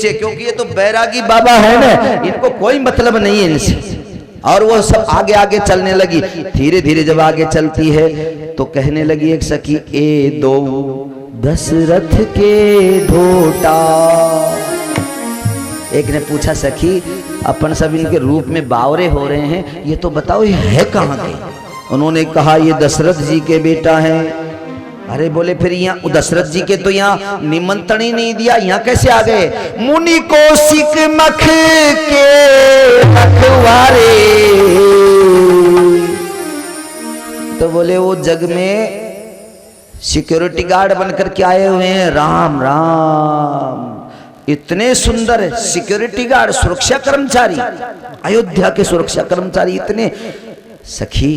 पीछे, क्योंकि ये तो बैरागी बाबा है ना, इनको कोई मतलब नहीं है इनसे। और वो सब आगे आगे चलने लगी। धीरे धीरे जब आगे चलती है तो कहने लगी एक सखी, ए दो दशरथ के ढोटा। एक ने पूछा, सखी अपन सब इनके रूप में बावरे हो रहे हैं, ये तो बताओ ये है कहाँ के? उन्होंने कहा ये दशरथ जी के बेटा हैं। अरे बोले फिर यहाँ दशरथ जी के तो यहाँ निमंत्रण ही नहीं दिया, यहाँ कैसे आ गए? मुनि कौशिक मख के रखवारे। तो बोले वो जग में सिक्योरिटी गार्ड बनकर के आए हुए हैं। राम राम, इतने सुंदर सिक्योरिटी गार्ड, सुरक्षा कर्मचारी, अयोध्या के सुरक्षा कर्मचारी इतने। सखी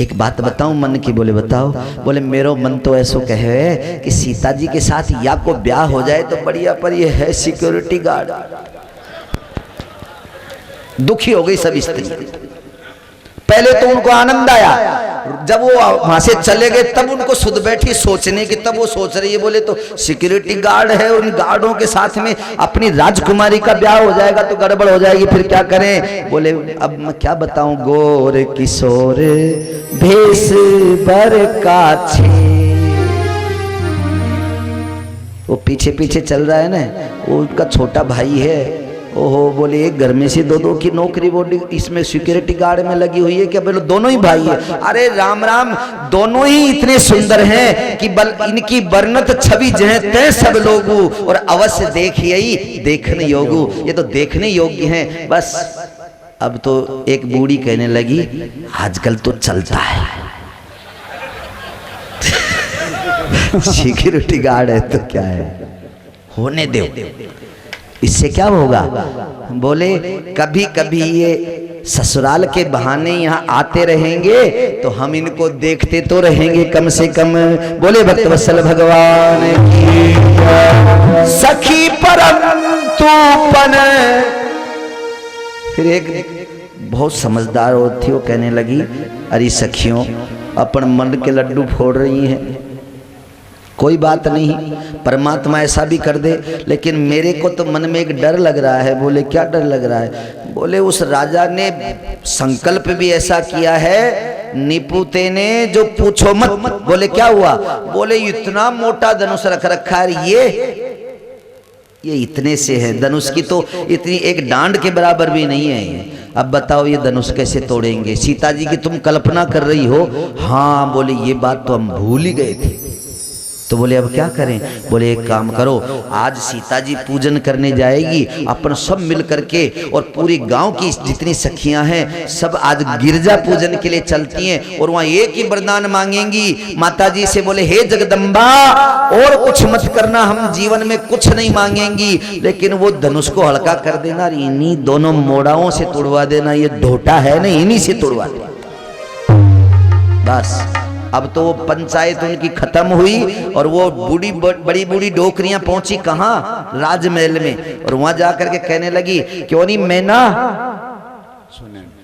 एक बात बताऊं मन की? बोले बताओ। बोले मेरो मन तो ऐसो कहे कि सीता जी के साथ या को ब्याह हो जाए तो बढ़िया, पर ये है सिक्योरिटी गार्ड। दुखी हो गई सब स्त्री। पहले तो उनको आनंद आया, जब वो वहां से चले गए तब उनको सुध बैठी सोचने की। तब वो सोच रही है, बोले तो सिक्योरिटी गार्ड है, उन गार्डों के साथ में अपनी राजकुमारी का ब्याह हो जाएगा तो गड़बड़ हो जाएगी, फिर क्या करें? बोले अब मैं क्या बताऊं, गोर किशोर भेष बर काछे। वो पीछे पीछे चल रहा है ना, वो उनका छोटा भाई है। ओहो, बोले एक घर में से दो दो की नौकरी बोली इसमें सिक्योरिटी गार्ड में लगी हुई है क्या? बोले दोनों ही भाई है। अरे राम राम, दोनों ही इतने सुंदर हैं कि बल इनकी वर्णत छवि जह तय सब लोगू, और अवश्य देखिए देखने योगू, ये तो देखने योग्य हैं। बस अब तो एक बूढ़ी कहने लगी, आजकल तो चलता है सिक्योरिटी गार्ड है तो क्या है, होने दो, इससे क्या होगा? बोले कभी कभी ये ससुराल के बहाने यहाँ आते रहेंगे तो हम इनको देखते तो रहेंगे कम से कम। बोले भक्तवत्सल भगवान की सखी परंतुपन। फिर एक बहुत समझदार औरत थी, वो कहने लगी, अरे सखियों अपन मन के लड्डू फोड़ रही हैं, कोई बात नहीं, परमात्मा ऐसा भी कर दे, लेकिन मेरे को तो मन में एक डर लग रहा है। बोले क्या डर लग रहा है? बोले उस राजा ने संकल्प भी ऐसा किया है, निपुते ने, जो पूछो मत। बोले क्या हुआ? बोले इतना मोटा धनुष रख रखा है, ये इतने से है, धनुष की तो इतनी एक डांड के बराबर भी नहीं है। अब बताओ ये धनुष कैसे तोड़ेंगे? सीता जी की तुम कल्पना कर रही हो? हाँ। बोले ये बात तो हम भूल ही गए थे। तो बोले अब क्या करें? बोले एक काम करो, आज सीता जी पूजन करने जाएगी, अपन सब मिल करके और पूरी गांव की जितनी सखियां हैं सब आज गिरजा पूजन के लिए चलती हैं, और वहां एक ही वरदान मांगेंगी माता जी से। बोले हे जगदम्बा, और कुछ मत करना, हम जीवन में कुछ नहीं मांगेंगी, लेकिन वो धनुष को हल्का कर देना, इन्हीं दोनों मोड़ाओं से तोड़वा देना, ये ढोटा है ना, इन्हीं से तोड़वा देना। बस अब तो वो पंचायत उनकी खत्म हुई, और वो बड़ी बूढ़ी डोकरियां पहुंची कहां? राजमहल में। और वहां जाकर के कहने लगी, क्यों नहीं मैना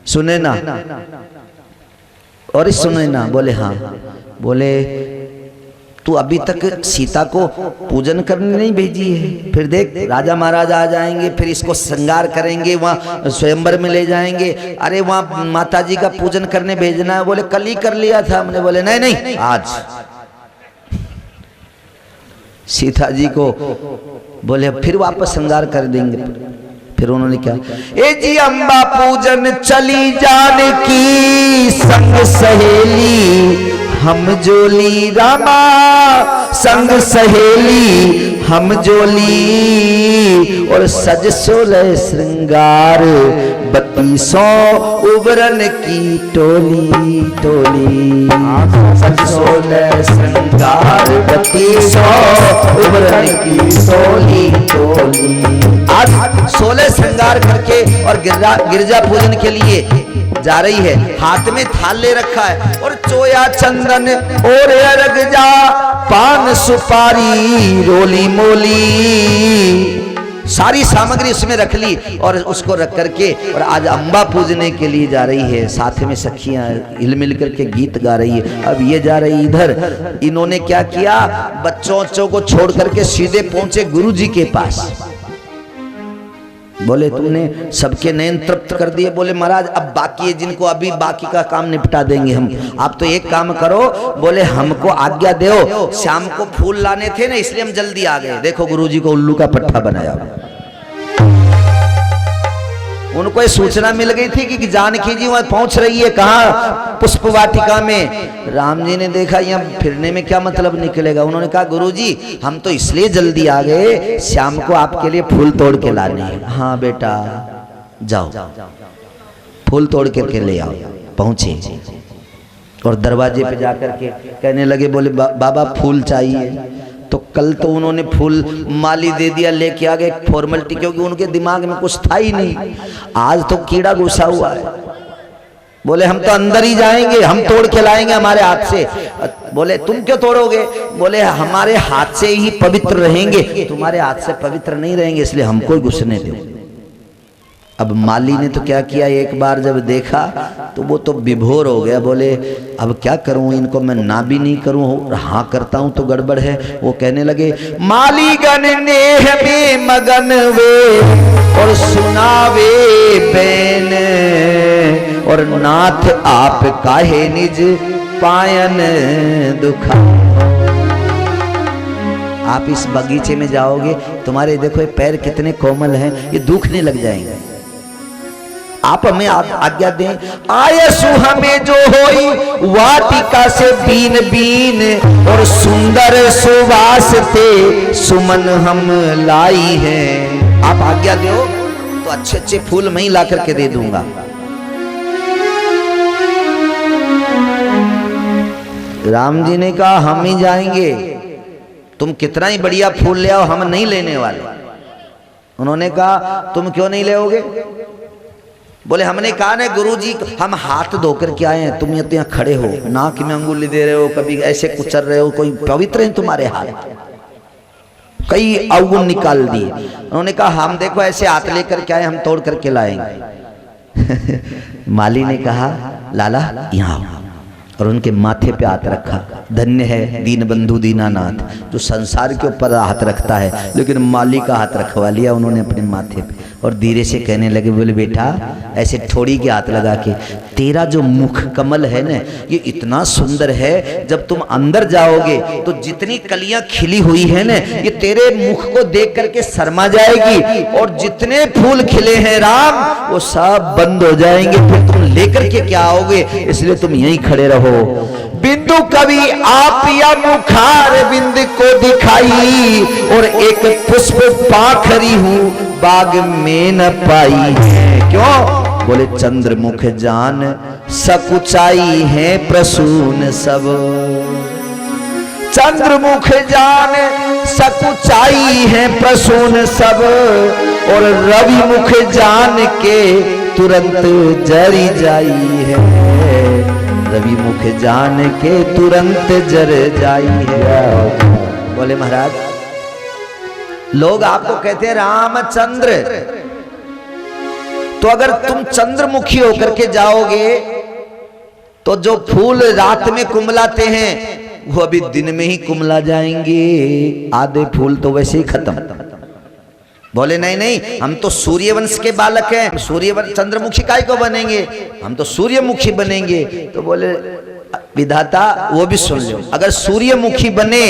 सुने ना, और सुने ना। बोले हाँ। बोले तू अभी तक सीता को पूजन करने नहीं भेजी है, फिर देख राजा महाराजा आ जाएंगे, फिर इसको श्रृंगार करेंगे, वहाँ स्वयंवर में ले जाएंगे। अरे वहाँ माता जी का पूजन करने भेजना है। बोले कल ही कर लिया था हमने। बोले नहीं नहीं, आज सीता जी को। बोले फिर वापस श्रृंगार कर देंगे। फिर उन्होंने क्या, ए जी अम्बा पूजन चली जानकी संग सहेली, हम जोली रामा संग सहेली हम जोली, और सज सोलह श्रृंगार 3200 उबरन की टोली टोली। सज सोलह श्रृंगार 3200 उबरन की टोली टोली। आज 16 श्रृंगार करके और गिरजा पूजन के लिए जा रही है, हाथ में थाल ले रखा है, और चोया चंदन और अर्घ जा, पान सुपारी रोली मोली, सारी सामग्री उसमें रख ली और उसको रख करके और आज अम्बा पूजने के लिए जा रही है। साथ में सखियां हिल मिल करके गीत गा रही है। अब ये जा रही इधर, इन्होंने क्या किया, बच्चों को छोड़ करके सीधे पहुंचे गुरुजी के पास। बोले तुमने सबके नयन तृप्त कर दिए। बोले महाराज अब बाकी है जिनको अभी बाकी का काम निपटा देंगे हम, आप तो एक काम करो। बोले हमको आज्ञा दो, शाम को फूल लाने थे ना इसलिए हम जल्दी आ गए। देखो गुरुजी को उल्लू का पट्टा बनाया। उनको ये सूचना मिल गई थी कि जानकी जी वहां पहुंच रही है, कहाँ, पुष्प वाटिका में। राम जी ने देखा यहाँ फिरने में क्या मतलब निकलेगा। उन्होंने कहा गुरुजी हम तो इसलिए जल्दी आ गए, शाम को आपके लिए फूल तोड़ के लाने हैं। हाँ बेटा जाओ फूल तोड़ के ले आओ। पहुंचे और दरवाजे पे जाकर के कहने लगे, बोले बाबा फूल चाहिए। तो कल तो उन्होंने फूल माली दे दिया, लेके आ गए फॉर्मेलिटी, क्योंकि उनके दिमाग में कुछ था ही नहीं। आज तो कीड़ा घुसा हुआ है। बोले हम तो अंदर ही जाएंगे, हम तोड़ के लाएंगे हमारे हाथ से। बोले तुम क्यों तोड़ोगे? बोले हमारे हाथ से ही पवित्र रहेंगे, तुम्हारे हाथ से पवित्र नहीं रहेंगे, इसलिए हमको ही घुसने दो। अब माली ने तो क्या किया, एक बार जब देखा तो वो तो विभोर हो गया। बोले अब क्या करूं, इनको मैं ना भी नहीं करूं, हाँ करता हूं तो गड़बड़ है। वो कहने लगे माली गण नेह में मगन वे और सुनावे बैन, और नाथ आप काहे निज पायन दुखा। आप इस बगीचे में जाओगे, तुम्हारे देखो ये पैर कितने कोमल हैं, ये दुखने लग जाएंगे। आप हमें आज्ञा दें, आयसु हमें जो होई वाटिका से बीन बीन, और सुंदर सुवास ते सुमन हम लाई हैं। आप आज्ञा दो तो अच्छे अच्छे फूल मैं ही ला करके दे दूंगा। राम जी ने कहा हम ही जाएंगे, तुम कितना ही बढ़िया फूल ले आओ, हम नहीं लेने वाले। उन्होंने कहा तुम क्यों नहीं लेओगे? बोले हमने कहा ना गुरुजी हम हाथ धोकर के आए हैं, तुम यहाँ खड़े हो, नाक में अंगुली दे रहे हो, कभी ऐसे कुचल रहे हो, कोई पवित्र है तुम्हारे हाथ? कई अवगुण निकाल दिए। उन्होंने कहा हम देखो ऐसे हाथ लेकर के आए, हम तोड़ करके लाएंगे। माली ने कहा लाला यहाँ आओ, और उनके माथे पे हाथ रखा। धन्य है दीन बंधु दीनानाथ जो संसार के ऊपर हाथ रखता है, लेकिन माली का हाथ रखवा लिया उन्होंने अपने माथे पे। और धीरे से कहने लगे, बोले बेटा ऐसे ठोड़ी के हाथ लगा के, तेरा जो मुख कमल है ना ये इतना सुंदर है, जब तुम अंदर जाओगे तो जितनी कलियां खिली हुई है ना ये तेरे मुख को देख करके शर्मा जाएगी, और जितने फूल खिले हैं राम वो सब बंद हो जाएंगे, फिर तुम लेकर के क्या आओगे, इसलिए तुम यहीं खड़े रहो। बिंदु कवि आप या मुखार बिंद को दिखाई, और एक पुष्प पाखरी हूँ बाग में न पाई है। क्यों? बोले चंद्रमुख जान सकुचाई है प्रसून सब। चंद्रमुख जान सकुचाई है प्रसून सब, और रवि मुख जान के तुरंत जरी जाई है। रवि मुख जान के तुरंत जर जाई है। बोले महाराज लोग आपको कहते हैं रामचंद्र, तो अगर तुम चंद्रमुखी होकर के जाओगे तो जो फूल रात में कुमलाते हैं वो अभी दिन में ही कुमला जाएंगे, आधे फूल तो वैसे ही खत्म। बोले नहीं नहीं हम तो सूर्यवंश के बालक हैं, सूर्यवंश चंद्रमुखी काय को बनेंगे, हम तो सूर्यमुखी बनेंगे। तो बोले विधाता वो भी सुन लो, अगर सूर्यमुखी बने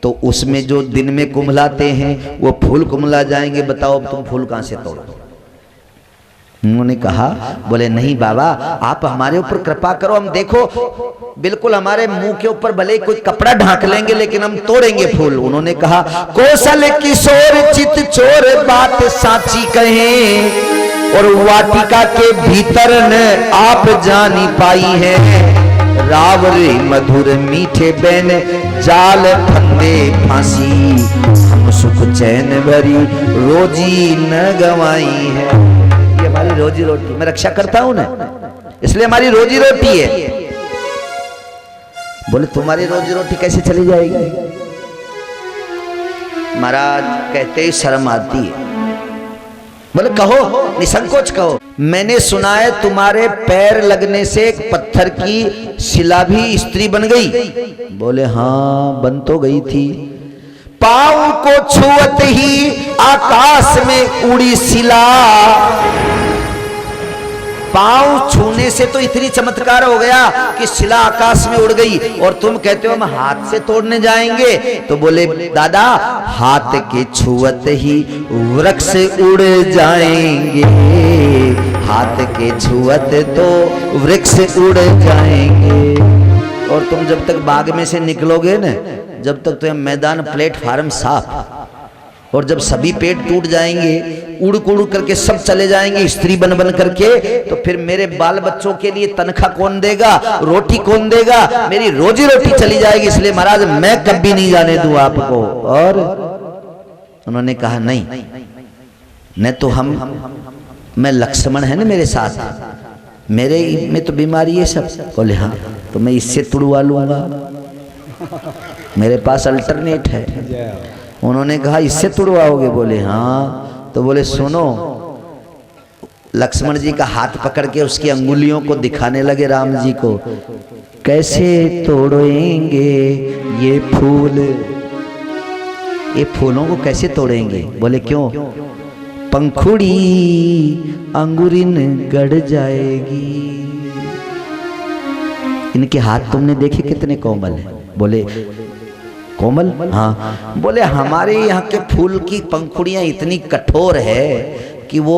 तो उसमें जो दिन में कुमलाते हैं वो फूल कुमला जाएंगे। बताओ तुम फूल कहां से तोड़ो? उन्होंने कहा, बोले नहीं बाबा आप हमारे ऊपर कृपा करो, हम देखो बिल्कुल हमारे मुंह के ऊपर भले कोई कपड़ा ढांक लेंगे लेकिन हम तोड़ेंगे फूल। उन्होंने कहा कौशल किशोर चित चोर बात साची कहें, और वाटिका के भीतर न आप जानी पाई है। रावरे मधुर मीठे बैन जाल फंदे फांसी, हम सुख चैन भरी रोजी न गवाई है। ये हमारी रोजी रोटी, मैं रक्षा करता हूं ना, इसलिए हमारी रोजी रोटी है। बोले तुम्हारी रोजी रोटी कैसे चली जाएगी? महाराज कहते ही शर्म आती है। बोले कहो, निसंकोच कहो। मैंने सुना है तुम्हारे पैर लगने से एक पत्थर की शिला भी स्त्री बन गई। बोले हाँ बन तो गई थी, पांव को छुअत ही आकाश में उड़ी शिला। पांव छूने से तो इतनी चमत्कार हो गया कि शिला आकाश में उड़ गई, और तुम कहते हो हम हाथ से तोड़ने जाएंगे। तो बोले दादा हाथ के छुअत ही वृक्ष उड़ जाएंगे, हाथ के छुअत तो वृक्ष उड़ जाएंगे। और तुम जब तक बाग में से निकलोगे ना, जब तक तो मैदान प्लेटफार्म साफ, और जब सभी पेट टूट जाएंगे, उड़ उड़ करके सब चले जाएंगे स्त्री बन बन करके, तो फिर मेरे बाल बच्चों के लिए तनख्वाह कौन देगा, रोटी कौन देगा, मेरी रोजी रोटी चली जाएगी। इसलिए महाराज मैं कभी नहीं जाने दूं आपको। और उन्होंने कहा नहीं, न तो मैं लक्ष्मण है ना मेरे साथ, मेरे में तो बीमारी है सब। बोले हाँ, तो मैं इससे तुड़वा लूंगा, मेरे पास अल्टरनेट है। उन्होंने कहा इससे तुड़वाओगे? बोले हाँ। तो बोले सुनो, लक्ष्मण जी का हाथ पकड़ के उसकी अंगुलियों को दिखाने लगे राम जी को, कैसे तोड़ेंगे ये फूल, ये फूलों को कैसे तोड़ेंगे? बोले क्यों? पंखुड़ी अंगुरिन गड़ जाएगी। इनके हाथ तुमने देखे कितने कोमल है? बोले कोमल? हाँ। बोले हमारे यहाँ के फूल की पंखुड़ियां इतनी कठोर है कि वो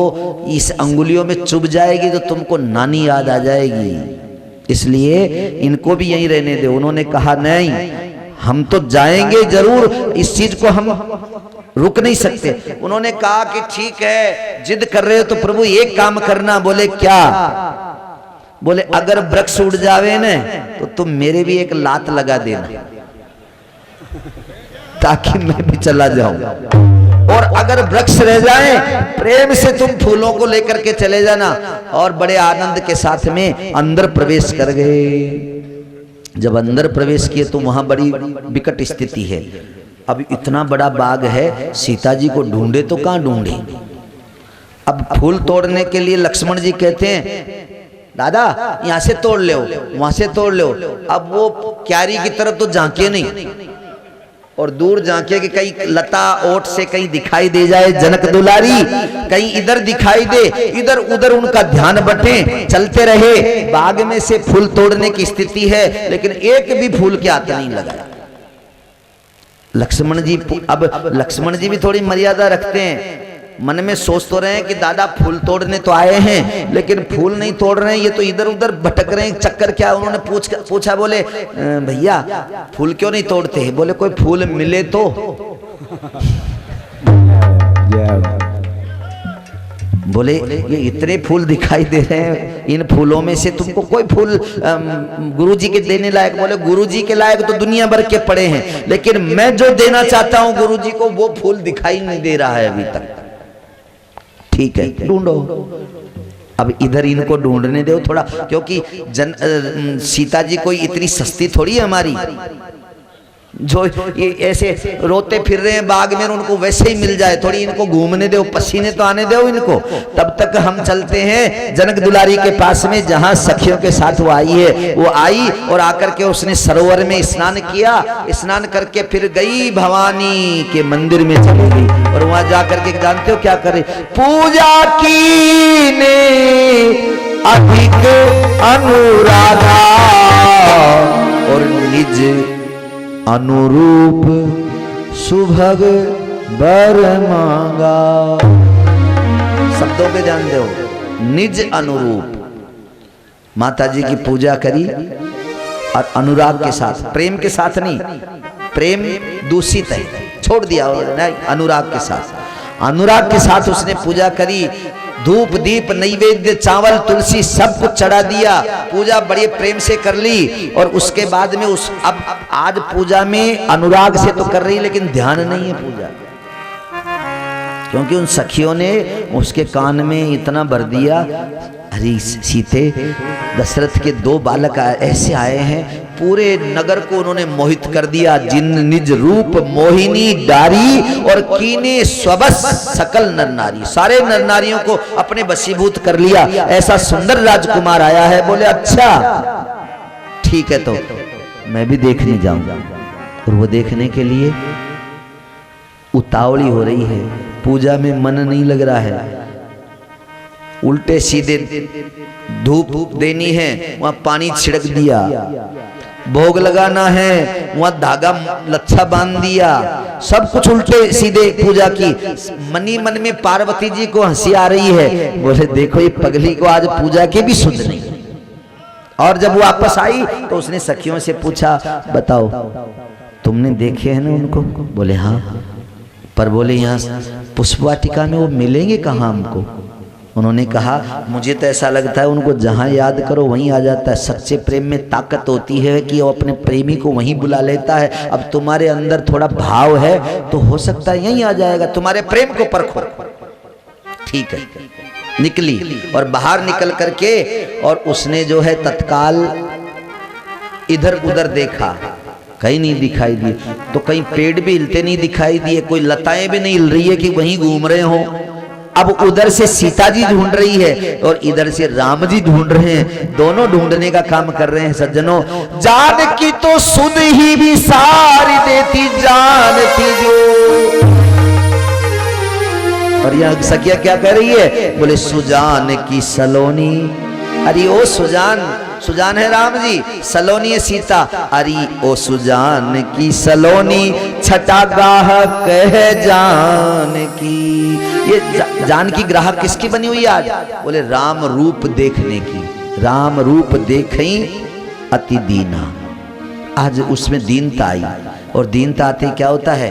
इस अंगुलियों में चुभ जाएगी तो तुमको नानी याद आ जाएगी, इसलिए इनको भी यहीं रहने दे। उन्होंने कहा नहीं, हम तो जाएंगे जरूर, इस चीज को हम रुक नहीं सकते। उन्होंने कहा कि ठीक है, जिद कर रहे हो तो प्रभु एक काम करना। बोले क्या? बोले अगर वृक्ष उड़ जावे न तो तुम मेरे भी एक लात लगा देना, ताकि मैं भी चला जाऊं, और अगर वृक्ष रह जाए प्रेम से तुम फूलों को लेकर के चले जाना। और बड़े आनंद के साथ में अंदर प्रवेश कर गए। जब अंदर प्रवेश किए तो वहां बड़ी विकट स्थिति है। अब इतना बड़ा बाग है, सीता जी को ढूंढे तो कहां ढूंढे। अब फूल तोड़ने के लिए लक्ष्मण जी कहते हैं दादा यहां से तोड़ लो, वहां से तोड़ लो। अब वो क्यारी की तरफ तो झांके नहीं, और दूर झांके कि कहीं लता ओट से कहीं दिखाई दे जाए जनक दुलारी, कहीं इधर दिखाई दे, इधर उधर उनका ध्यान बटे। चलते रहे, बाग में से फूल तोड़ने की स्थिति है, लेकिन एक भी फूल के हाथ नहीं लगाया। लक्ष्मण जी, अब लक्ष्मण जी भी थोड़ी मर्यादा रखते हैं, मन में सोच तो रहे हैं कि दादा फूल तोड़ने तो आए हैं, लेकिन फूल नहीं तोड़ रहे हैं, ये तो इधर उधर भटक रहे हैं, चक्कर क्या। उन्होंने पूछा बोले भैया फूल क्यों नहीं तोड़ते हैं? बोले कोई फूल मिले तो। बोले ये इतने फूल दिखाई दे रहे हैं, इन फूलों में से तुमको कोई फूल गुरुजी के देने लायक? बोले गुरुजी के लायक तो दुनिया भर के पड़े हैं, लेकिन मैं जो देना चाहता हूं गुरुजी को वो फूल दिखाई नहीं दे रहा है अभी तक। ठीक है ढूंढो। अब इधर इनको ढूंढने दो थोड़ा, क्योंकि सीता जी कोई इतनी सस्ती थोड़ी है हमारी, जो ये ऐसे रोते फिर रहे हैं बाग में, उनको वैसे ही मिल जाए। थोड़ी इनको घूमने दो, पसीने तो आने दो इनको। तब तक हम चलते हैं जनक दुलारी के पास में, जहां सखियों के साथ वो आई है। वो आई और आकर के उसने सरोवर में स्नान किया, स्नान करके फिर गई भवानी के मंदिर में चली गई, और वहां जाकर के जानते हो क्या करे? पूजा की ने अधिक अनुराधा और निज अनुरूप सुभग बर मांगा। शब्दों पे ध्यान दो, निज अनुरूप। माता जी की पूजा करी और अनुराग के साथ, प्रेम के साथ नहीं, प्रेम दूषित है, छोड़ दिया नहीं, अनुराग के साथ, अनुराग के साथ उसने पूजा करी। धूप दीप नैवेद्य चावल तुलसी सब कुछ चढ़ा दिया, पूजा बड़े प्रेम से कर ली। और उसके बाद में अब आज पूजा में अनुराग से तो कर रही, लेकिन ध्यान नहीं है पूजा, क्योंकि उन सखियों ने उसके कान में इतना भर दिया। अरे सीते, दशरथ के 2 बालक ऐसे आए हैं, पूरे नगर को उन्होंने मोहित कर दिया। जिन निज रूप मोहिनी डारी और कीने स्वबस सकल नर नारी, सारे नर नारियों को अपने वशीभूत कर लिया। ऐसा सुंदर राजकुमार आया है। बोले अच्छा ठीक है, तो मैं भी देखने जाऊंगा। और वो देखने के लिए उतावली हो रही है, पूजा में मन नहीं लग रहा है, उल्टे सीधे धूप देनी है वहां पानी छिड़क दिया, भोग लगाना है वहां धागा लच्छा बांध दिया, सब कुछ उल्टे सीधे पूजा की। मनी मन में पार्वती जी को हंसी आ रही है, बोले देखो ये पगली को आज पूजा के भी सुध नहीं। और जब वापस आई तो उसने सखियों से पूछा, बताओ तुमने देखे हैं ना उनको? बोले हाँ। पर बोले यहाँ पुष्प वाटिका में वो मिलेंगे कहाँ हमको? उन्होंने कहा मुझे तो ऐसा लगता है उनको जहाँ याद करो वहीं आ जाता है। सच्चे प्रेम में ताकत होती है कि वो अपने प्रेमी को वहीं बुला लेता है। अब तुम्हारे अंदर थोड़ा भाव है तो हो सकता है यहीं आ जाएगा, तुम्हारे प्रेम को परखो। ठीक है, निकली और बाहर निकल करके और उसने जो है तत्काल इधर उधर देखा, कहीं नहीं दिखाई दिए। तो कहीं पेड़ भी हिलते नहीं दिखाई दिए, कोई लताएं भी नहीं हिल रही है कि वहीं घूम रहे हो। अब उधर से सीता जी ढूंढ रही है और इधर से राम जी ढूंढ रहे हैं, दोनों ढूंढने का काम कर रहे हैं। सज्जनों, जान की तो सुध ही भी सारी देती जानती जो। और यह सखिया क्या कर रही है? बोले सुजान की सलोनी। अरे ओ सुजान, सुजान है राम जी, सलोनी है सीता। अरे ओ सुजान की सलोनी, छठा ग्राहक है जान की। ये जान की ग्राहक किसकी बनी हुई आज? बोले राम रूप देखने की। राम रूप देखई अति दीना। आज उसमें दीनता आई, और दीनता आते क्या होता है,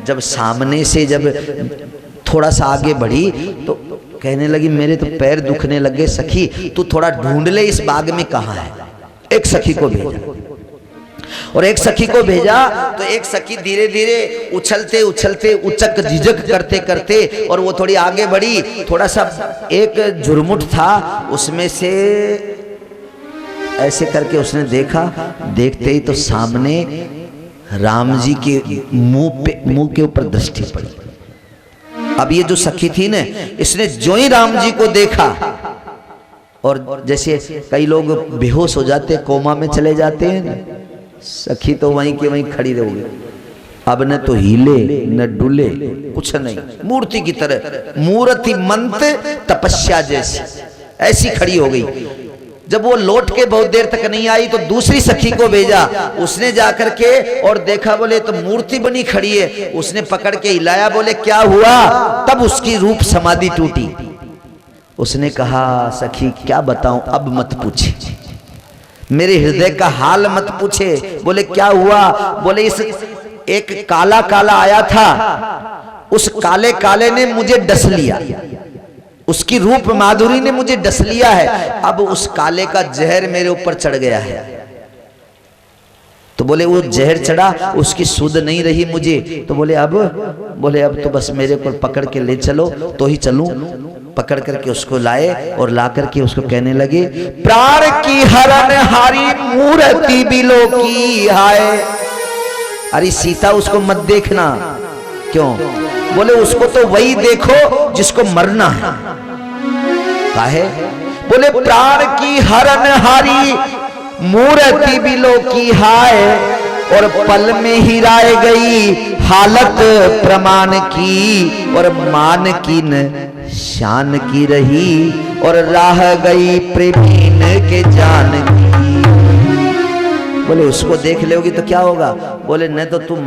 जब सामने से जब थोड़ा सा आगे बढ़ी तो कहने लगी मेरे तो पैर दुखने लगे, सखी तू थोड़ा ढूंढ ले इस बाग में कहाँ है। एक सखी को भेजा, और एक सखी को भेजा तो एक सखी धीरे धीरे उछलते उछलते उचक झिझक करते करते और वो थोड़ी आगे बढ़ी। थोड़ा सा एक झुरमुट था, उसमें से ऐसे करके उसने देखा। देखते ही तो सामने राम जी के मुंह के ऊपर दृष्टि पड़ी। अब ये जो सखी थी ना, इसने जो ही राम जी को देखा, और जैसे कई लोग बेहोश हो जाते, कोमा में चले जाते हैं, सखी तो वहीं के वहीं खड़ी रह गई। अब न तो हिले न डुले, कुछ नहीं, मूर्ति की तरह, मूर्ति मंत तपस्या जैसी ऐसी खड़ी हो गई। जब वो लौट के बहुत देर तक नहीं आई तो दूसरी सखी को भेजा, उसने जाकर के और देखा। बोले तो मूर्ति बनी खड़ी है। उसने पकड़ के हिलाया, बोले क्या हुआ? तब उसकी रूप समाधि टूटी। उसने कहा सखी क्या बताऊं, अब मत पूछे, मेरे हृदय का हाल मत पूछे। बोले क्या हुआ? बोले इस एक काला काला आया था, उस काले काले ने मुझे डस लिया, उसकी रूप माधुरी ने मुझे डस लिया है। अब उस काले का जहर मेरे ऊपर चढ़ गया है। तो बोले वो जहर चढ़ा, उसकी सुध नहीं रही मुझे। तो बोले अब तो बस मेरे को पकड़ के ले चलो तो ही चलूं। पकड़ करके उसको लाए और ला करके उसको कहने लगे, प्राण की हरण हारी मूर्ति बिलो की हाय। अरे सीता उसको मत देखना। क्यों? बोले उसको तो वही देखो जिसको मरना है। काहे? बोले प्राण की हरण हारी मूर्ति बिलो की हाय, और पल में ही राय गई हालत प्रमाण की, और मान की न शान की रही, और राह गई प्रेमीन के जान की। बोले उसको देख लोगी तो क्या होगा? बोले न तो तुम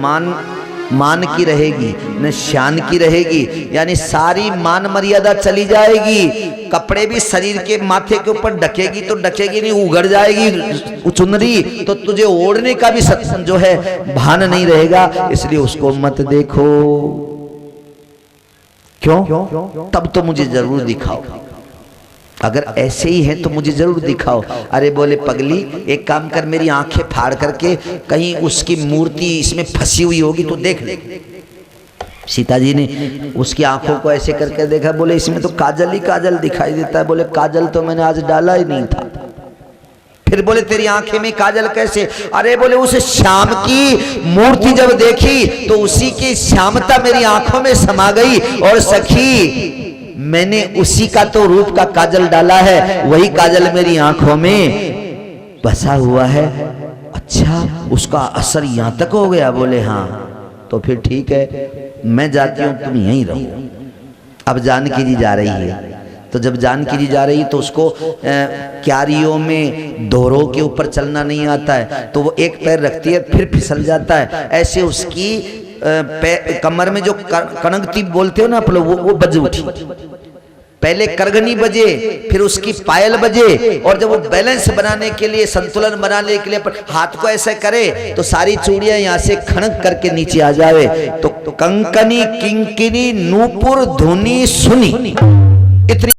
मान की रहेगी न शान की रहेगी, यानी सारी मान मर्यादा चली जाएगी। कपड़े भी शरीर के माथे के ऊपर ढकेगी तो ढकेगी नहीं, उगड़ जाएगी चुनरी, तो तुझे ओढ़ने का भी जो है भान नहीं रहेगा। इसलिए उसको मत देखो। क्यों? तब तो मुझे जरूर दिखाओ, अगर ऐसे ही है तो मुझे जरूर दिखाओ। अरे बोले पगली एक काम कर, मेरी आंखें फाड़ करके कहीं उसकी मूर्ति इसमें फंसी हुई होगी तो देख ले। सीता जी ने उसकी आंखों को ऐसे करके देखा। बोले इसमें तो काजल ही काजल दिखाई देता है। बोले काजल तो मैंने आज डाला ही नहीं था। फिर बोले तेरी आंखें में काजल कैसे? अरे बोले उस श्याम की मूर्ति जब देखी तो उसी की श्यामता मेरी आंखों में समा गई, और सखी मैंने उसी का तो रूप का काजल डाला है, वही काजल मेरी आंखों में बसा हुआ है। अच्छा, उसका असर यहां तक हो गया? बोले हाँ। तो फिर ठीक है, मैं जाती हूँ तुम यहीं रहो। अब जानकी जी जा रही है, तो जब जानकी जी जा रही तो उसको क्यारियों में दोहरों के ऊपर चलना नहीं आता है, तो वो एक पैर रखती है फिर फिसल जाता है। ऐसे उसकी कमर में जो कनकती बोलते हो ना आप लोग, वो बज उठी। पहले करगनी बजे, फिर उसकी पायल बजे, और जब वो बैलेंस बनाने के लिए, संतुलन बनाने के लिए हाथ को ऐसे करे तो सारी चूड़ियां यहाँ से खड़क करके नीचे आ जावे। तो कंकनी किंकिनी नूपुर धुनी सुनी, इतनी